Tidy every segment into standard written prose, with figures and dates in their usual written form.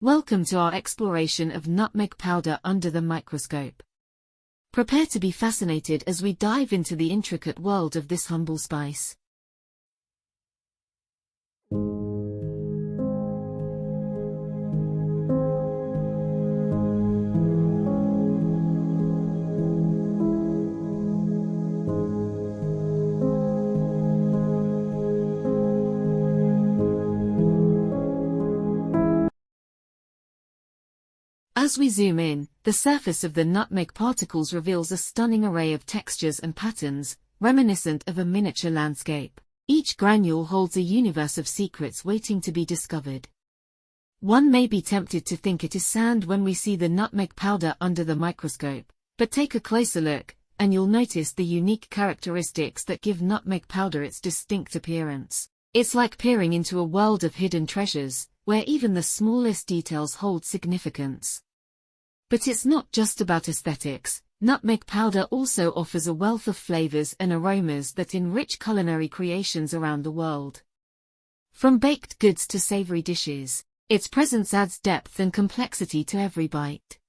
Welcome to our exploration of nutmeg powder under the microscope. Prepare to be fascinated as we dive into the intricate world of this humble spice. As we zoom in, the surface of the nutmeg particles reveals a stunning array of textures and patterns, reminiscent of a miniature landscape. Each granule holds a universe of secrets waiting to be discovered. One may be tempted to think it is sand when we see the nutmeg powder under the microscope, but take a closer look, and you'll notice the unique characteristics that give nutmeg powder its distinct appearance. It's like peering into a world of hidden treasures, where even the smallest details hold significance. But it's not just about aesthetics. Nutmeg powder also offers a wealth of flavors and aromas that enrich culinary creations around the world. From baked goods to savory dishes, its presence adds depth and complexity to every bite.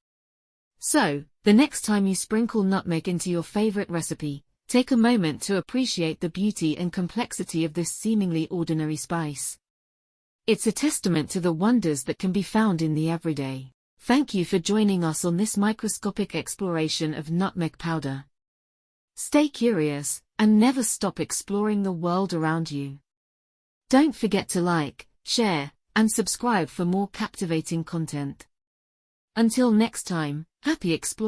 So, the next time you sprinkle nutmeg into your favorite recipe, take a moment to appreciate the beauty and complexity of this seemingly ordinary spice. It's a testament to the wonders that can be found in the everyday. Thank you for joining us on this microscopic exploration of nutmeg powder. Stay curious, and never stop exploring the world around you. Don't forget to like, share, and subscribe for more captivating content. Until next time, happy exploring.